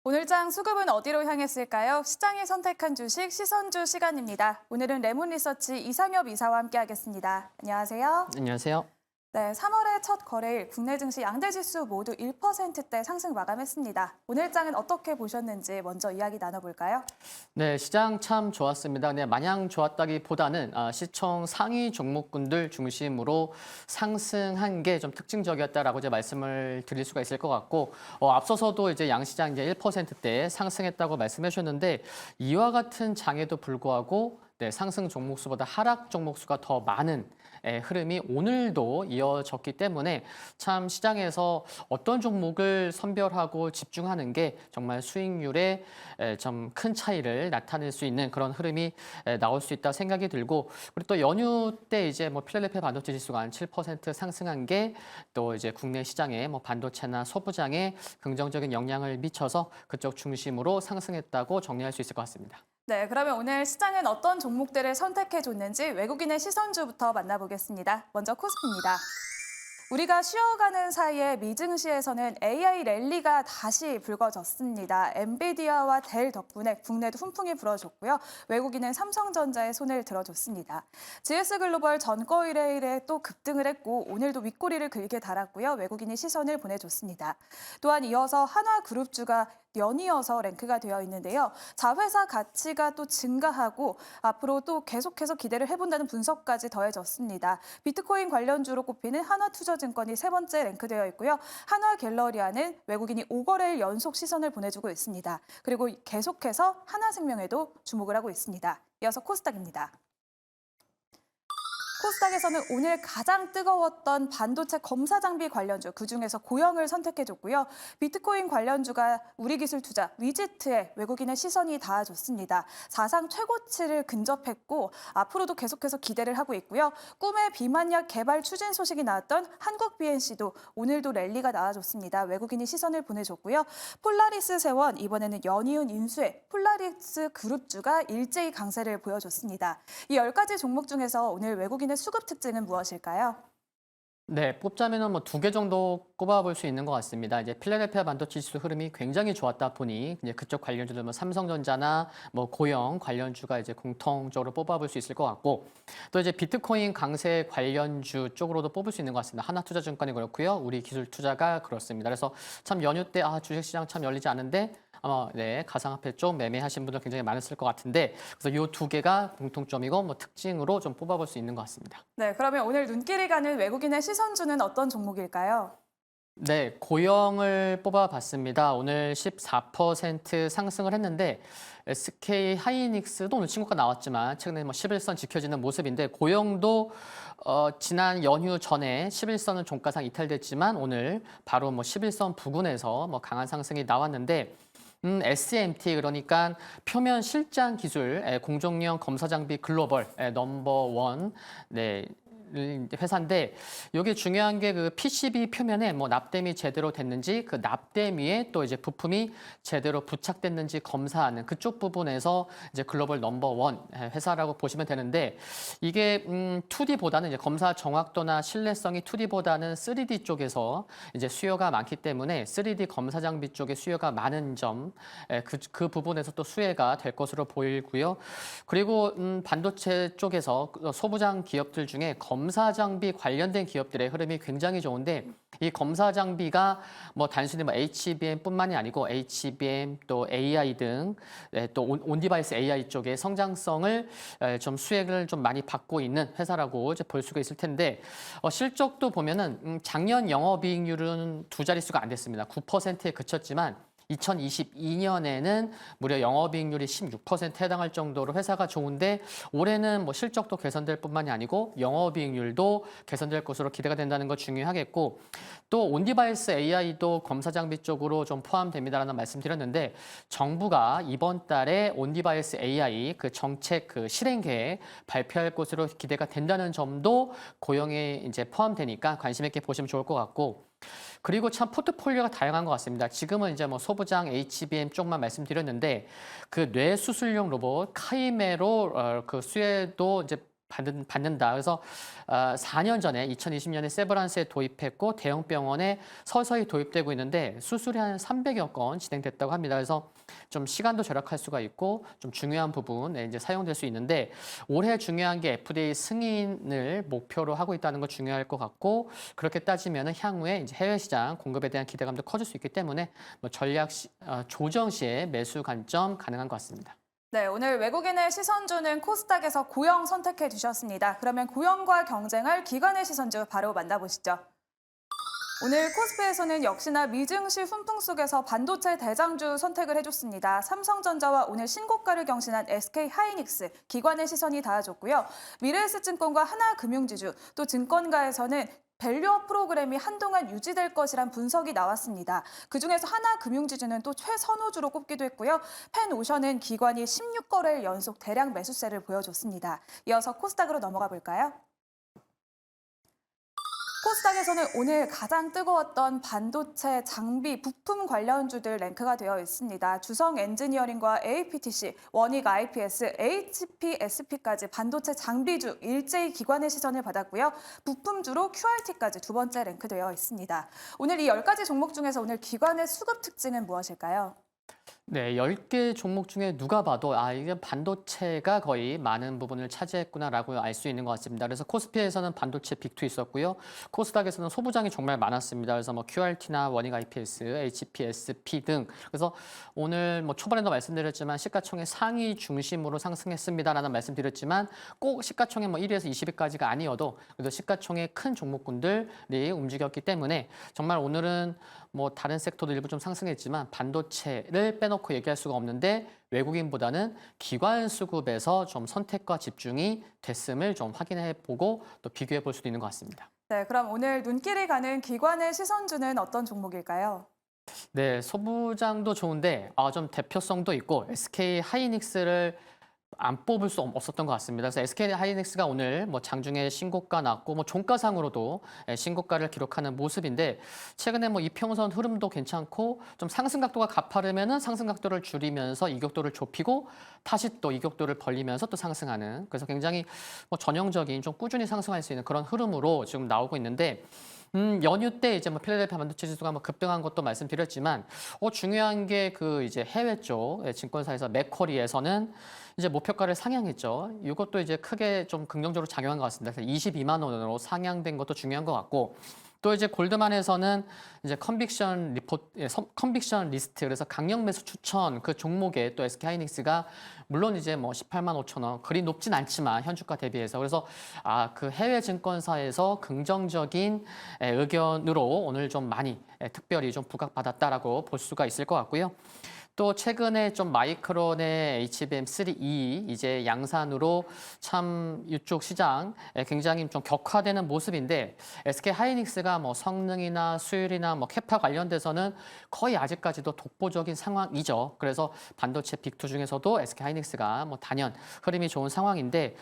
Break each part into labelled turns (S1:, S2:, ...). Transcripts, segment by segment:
S1: 오늘장 수급은 어디로 향했을까요? 시장이 선택한 주식 시선주 시간입니다. 오늘은 레몬리서치 이상엽 이사와 함께하겠습니다. 안녕하세요.
S2: 안녕하세요.
S1: 네, 3월의 첫 거래일 국내 증시 양대 지수 모두 1%대 상승 마감했습니다. 오늘장은 어떻게 보셨는지 먼저 이야기 나눠볼까요?
S2: 네, 시장 참 좋았습니다. 네, 마냥 좋았다기보다는 시총 상위 종목군들 중심으로 상승한 게 좀 특징적이었다라고 이제 말씀을 드릴 수가 있을 것 같고, 앞서서도 이제 양시장 이제 1%대 상승했다고 말씀해 주셨는데 이와 같은 장에도 불구하고 네, 상승 종목 수보다 하락 종목 수가 더 많은 흐름이 오늘도 이어졌기 때문에 참 시장에서 어떤 종목을 선별하고 집중하는 게 정말 수익률에 좀 큰 차이를 나타낼 수 있는 그런 흐름이 나올 수 있다 생각이 들고, 그리고 또 연휴 때 이제 뭐 필라델피아 반도체 지수가 한 7% 상승한 게 또 이제 국내 시장에 뭐 반도체나 소부장에 긍정적인 영향을 미쳐서 그쪽 중심으로 상승했다고 정리할 수 있을 것 같습니다.
S1: 네, 그러면 오늘 시장은 어떤 종목들을 선택해줬는지 외국인의 시선주부터 만나보겠습니다. 먼저 코스피입니다. 우리가 쉬어가는 사이에 미증시에서는 AI 랠리가 다시 불거졌습니다. 엔비디아와 델 덕분에 국내도 훈풍이 불어줬고요. 외국인은 삼성전자에 손을 들어줬습니다. GS글로벌 전거일에 이래 또 급등을 했고 오늘도 윗꼬리를 길게 달았고요. 외국인이 시선을 보내줬습니다. 또한 이어서 한화그룹주가 연이어서 랭크가 되어 있는데요. 자회사 가치가 또 증가하고 앞으로 또 계속해서 기대를 해본다는 분석까지 더해졌습니다. 비트코인 관련주로 꼽히는 한화투자증권이 세 번째 랭크되어 있고요. 한화갤러리아는 외국인이 5거래일 연속 시선을 보내주고 있습니다. 그리고 계속해서 하나생명에도 주목을 하고 있습니다. 이어서 코스닥입니다. 코스닥에서는 오늘 가장 뜨거웠던 반도체 검사 장비 관련주, 그중에서 고영을 선택해줬고요. 비트코인 관련주가 우리기술투자, 위지트에 외국인의 시선이 닿아줬습니다. 사상 최고치를 근접했고 앞으로도 계속해서 기대를 하고 있고요. 꿈의 비만약 개발 추진 소식이 나왔던 한국 BNC도 오늘도 랠리가 나와줬습니다. 외국인이 시선을 보내줬고요. 폴라리스 세원, 이번에는 연이은 인수에 폴라리스 그룹주가 일제히 강세를 보여줬습니다. 이 10가지 종목 중에서 오늘 외국인의 수급 특징은 무엇일까요?
S2: 네, 뽑자면은 뭐 두 개 정도 꼽아볼 수 있는 것 같습니다. 이제 필라델피아 반도체 지수 흐름이 굉장히 좋았다 보니 이제 그쪽 관련주들 뭐 삼성전자나 뭐 고영 관련주가 이제 공통적으로 뽑아볼 수 있을 것 같고, 또 이제 비트코인 강세 관련주 쪽으로도 뽑을 수 있는 것 같습니다. 하나투자증권이 그렇고요, 우리기술투자가 그렇습니다. 그래서 참 연휴 때 주식시장 참 열리지 않은데 아마 네, 가상화폐 쪽 매매하신 분들 굉장히 많았을 것 같은데, 그래서 이 두 개가 공통점이고 뭐 특징으로 좀 뽑아볼 수 있는 것 같습니다.
S1: 네, 그러면 오늘 눈길이 가는 외국인의 시선주는 어떤 종목일까요?
S2: 네, 고영을 뽑아봤습니다. 오늘 14% 상승을 했는데 SK 하이닉스도 오늘 친구가 나왔지만 최근에 뭐 11선 지켜지는 모습인데, 고영도 지난 연휴 전에 11선은 종가상 이탈됐지만 오늘 바로 뭐 11선 부근에서 뭐 강한 상승이 나왔는데, SMT 그러니까 표면 실장 기술 공정용 검사 장비 글로벌 넘버원 네. 회사인데, 여기 중요한 게 그 PCB 표면에 뭐 납땜이 제대로 됐는지, 그 납땜 위에 또 이제 부품이 제대로 부착됐는지 검사하는 그쪽 부분에서 이제 글로벌 넘버원 회사라고 보시면 되는데, 이게 2D보다는 이제 검사 정확도나 신뢰성이 2D보다는 3D 쪽에서 이제 수요가 많기 때문에 3D 검사 장비 쪽에 수요가 많은 점, 그 부분에서 또 수혜가 될 것으로 보이고요. 그리고 반도체 쪽에서 소부장 기업들 중에 검사 장비 관련된 기업들의 흐름이 굉장히 좋은데, 이 검사 장비가 뭐 단순히 뭐 HBM뿐만이 아니고 HBM 또 AI 등 또 온디바이스 AI 쪽의 성장성을 좀 수혜를 좀 많이 받고 있는 회사라고 이제 볼 수가 있을 텐데, 실적도 보면은 작년 영업이익률은 두 자릿수가 안 됐습니다. 9%에 그쳤지만 2022년에는 무려 영업이익률이 16%에 해당할 정도로 회사가 좋은데, 올해는 뭐 실적도 개선될 뿐만이 아니고 영업이익률도 개선될 것으로 기대가 된다는 거 중요하겠고, 또 온디바이스 AI도 검사 장비 쪽으로 좀 포함됩니다라는 말씀 드렸는데, 정부가 이번 달에 온디바이스 AI 그 정책 그 실행 계획 발표할 것으로 기대가 된다는 점도 고용에 이제 포함되니까 관심 있게 보시면 좋을 것 같고, 그리고 참 포트폴리오가 다양한 것 같습니다. 지금은 이제 뭐 소부장 HBM 쪽만 말씀드렸는데, 그 뇌 수술용 로봇 카이메로 그 수혜도 이제 받는다. 그래서 4년 전에 2020년에 세브란스에 도입했고 대형 병원에 서서히 도입되고 있는데 수술이 한 300여 건 진행됐다고 합니다. 그래서 좀 시간도 절약할 수가 있고 좀 중요한 부분에 이제 사용될 수 있는데 올해 중요한 게 FDA 승인을 목표로 하고 있다는 거 중요할 것 같고 그렇게 따지면은 향후에 이제 해외 시장 공급에 대한 기대감도 커질 수 있기 때문에 뭐 전략 조정 시에 매수 관점 가능한 것 같습니다.
S1: 네, 오늘 외국인의 시선주는 코스닥에서 고영 선택해 주셨습니다. 그러면 고영과 경쟁할 기관의 시선주 바로 만나보시죠. 오늘 코스피에서는 역시나 미증시 훈풍 속에서 반도체 대장주 선택을 해줬습니다. 삼성전자와 오늘 신고가를 경신한 SK하이닉스, 기관의 시선이 닿아줬고요. 미래에셋증권과 하나금융지주, 또 증권가에서는 밸류업 프로그램이 한동안 유지될 것이란 분석이 나왔습니다. 그중에서 하나금융지주는 또 최선호주로 꼽기도 했고요. 펜오션은 기관이 16거래일 연속 대량 매수세를 보여줬습니다. 이어서 코스닥으로 넘어가 볼까요? 코스닥에서는 오늘 가장 뜨거웠던 반도체, 장비, 부품 관련주들 랭크가 되어 있습니다. 주성 엔지니어링과 APTC, 원익 IPS, HPSP까지 반도체 장비주 일제히 기관의 시선을 받았고요. 부품주로 QRT까지 두 번째 랭크되어 있습니다. 오늘 이 10가지 종목 중에서 오늘 기관의 수급 특징은 무엇일까요?
S2: 네, 10개 종목 중에 누가 봐도 이게 반도체가 거의 많은 부분을 차지했구나라고 알 수 있는 것 같습니다. 그래서 코스피에서는 반도체 빅2 있었고요. 코스닥에서는 소부장이 정말 많았습니다. 그래서 뭐 QRT나 원익 IPS, HPSP 등 그래서 오늘 뭐 초반에도 말씀드렸지만 시가총액 상위 중심으로 상승했습니다라는 말씀드렸지만 꼭 시가총액 뭐 1위에서 20위까지가 아니어도 그래도 시가총액 큰 종목군들이 움직였기 때문에 정말 오늘은 뭐 다른 섹터도 일부 좀 상승했지만 반도체를 빼놓고 얘기할 수가 없는데 외국인보다는 기관 수급에서 좀 선택과 집중이 됐음을 좀 확인해 보고 또 비교해 볼 수도 있는 것 같습니다.
S1: 네, 그럼 오늘 눈길이 가는 기관의 시선주는 어떤 종목일까요?
S2: 네, 소부장도 좋은데 좀 대표성도 있고 SK 하이닉스를 안 뽑을 수 없었던 것 같습니다. 그래서 SK 하이닉스가 오늘 뭐 장중에 신고가 났고 뭐 종가상으로도 신고가를 기록하는 모습인데 최근에 뭐 이평선 흐름도 괜찮고 좀 상승 각도가 가파르면은 상승 각도를 줄이면서 이격도를 좁히고 다시 또 이격도를 벌리면서 또 상승하는 그래서 굉장히 뭐 전형적인 좀 꾸준히 상승할 수 있는 그런 흐름으로 지금 나오고 있는데 연휴 때 이제 뭐 필라델피아 반도체 지수가 뭐 급등한 것도 말씀드렸지만 중요한 게 그 이제 해외 쪽 증권사에서 맥쿼리에서는 이제 목표가를 상향했죠. 이것도 이제 크게 좀 긍정적으로 작용한 것 같습니다. 그래서 22만 원으로 상향된 것도 중요한 것 같고 또 이제 골드만에서는 이제 컨빅션 컨빅션 리스트 그래서 강력 매수 추천 그 종목에 또 SK하이닉스가 물론 이제 뭐 18만 5천 원 그리 높진 않지만 현주가 대비해서 그래서 그 해외 증권사에서 긍정적인 의견으로 오늘 좀 많이 특별히 좀 부각받았다라고 볼 수가 있을 것 같고요. 또 최근에 좀 마이크론의 HBM3E 이제 양산으로 참 이쪽 시장 굉장히 좀 격화되는 모습인데 SK 하이닉스가 뭐 성능이나 수율이나 뭐 캐파 관련돼서는 거의 아직까지도 독보적인 상황이죠. 그래서 반도체 빅2 중에서도 SK 하이닉스가 뭐 단연 흐름이 좋은 상황인데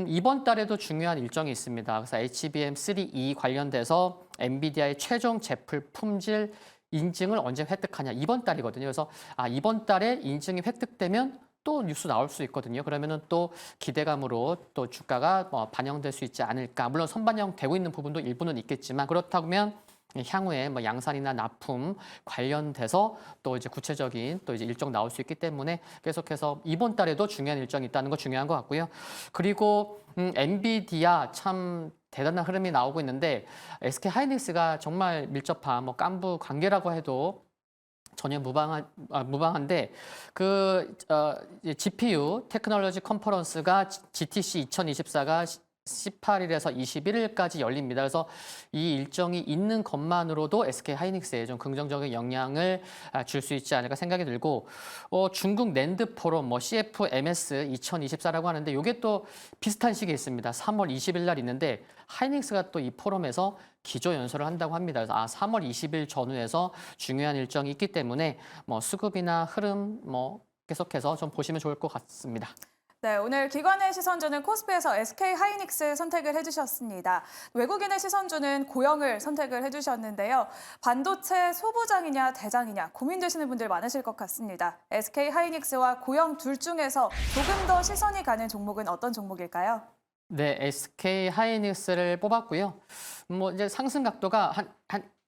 S2: 이번 달에도 중요한 일정이 있습니다. 그래서 HBM3E 관련돼서 엔비디아의 최종 제품 품질 인증을 언제 획득하냐 이번 달이거든요. 그래서 이번 달에 인증이 획득되면 또 뉴스 나올 수 있거든요. 그러면은 또 기대감으로 또 주가가 반영될 수 있지 않을까. 물론 선반영되고 있는 부분도 일부는 있겠지만 그렇다면 향후에 뭐 양산이나 납품 관련돼서 또 이제 구체적인 또 이제 일정 나올 수 있기 때문에 계속해서 이번 달에도 중요한 일정이 있다는 거 중요한 것 같고요. 그리고 엔비디아 참 대단한 흐름이 나오고 있는데 SK 하이닉스가 정말 밀접한 뭐 깐부 관계라고 해도 전혀 무방한데 GPU 테크놀로지 컨퍼런스가 GTC 2024가 18일에서 21일까지 열립니다. 그래서 이 일정이 있는 것만으로도 SK 하이닉스에 좀 긍정적인 영향을 줄 수 있지 않을까 생각이 들고 중국 낸드 포럼 뭐 CFMS 2024라고 하는데 이게 또 비슷한 시기에 있습니다. 3월 20일 날 있는데 하이닉스가 또 이 포럼에서 기조 연설을 한다고 합니다. 그래서 3월 20일 전후에서 중요한 일정이 있기 때문에 뭐 수급이나 흐름 뭐 계속해서 좀 보시면 좋을 것 같습니다.
S1: 네, 오늘 기관의 시선주는 코스피에서 SK하이닉스 선택을 해주셨습니다. 외국인의 시선주는 고영을 선택을 해주셨는데요. 반도체 소부장이냐 대장이냐 고민되시는 분들 많으실 것 같습니다. SK하이닉스와 고영 둘 중에서 조금 더 시선이 가는 종목은 어떤 종목일까요?
S2: 네, SK 하이닉스를 뽑았고요. 뭐 이제 상승 각도가 한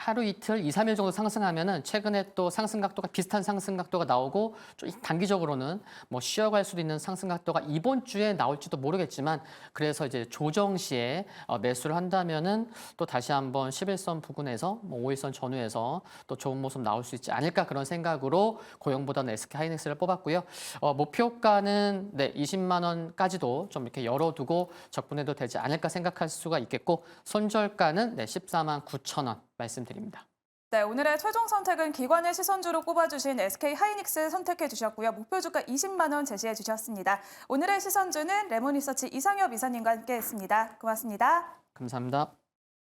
S2: 하루 이틀, 2, 3일 정도 상승하면은 최근에 또 상승 각도가 비슷한 상승 각도가 나오고 좀 단기적으로는 뭐 쉬어갈 수도 있는 상승 각도가 이번 주에 나올지도 모르겠지만 그래서 이제 조정 시에 매수를 한다면은 또 다시 한번 11선 부근에서 뭐 5일선 전후에서 또 좋은 모습 나올 수 있지 않을까 그런 생각으로 고영보다는 SK 하이닉스를 뽑았고요. 목표가는 네, 20만 원까지도 좀 이렇게 열어두고 접근해도 되지 않을까 생각할 수가 있겠고 손절가는 네, 14만 9천 원 말씀드립니다.
S1: 네, 오늘의 최종 선택은 기관의 시선주로 꼽아주신 SK 하이닉스 선택해 주셨고요. 목표 주가 20만 원 제시해 주셨습니다. 오늘의 시선주는 레몬리서치 이상엽 이사님과 함께했습니다. 고맙습니다.
S2: 감사합니다.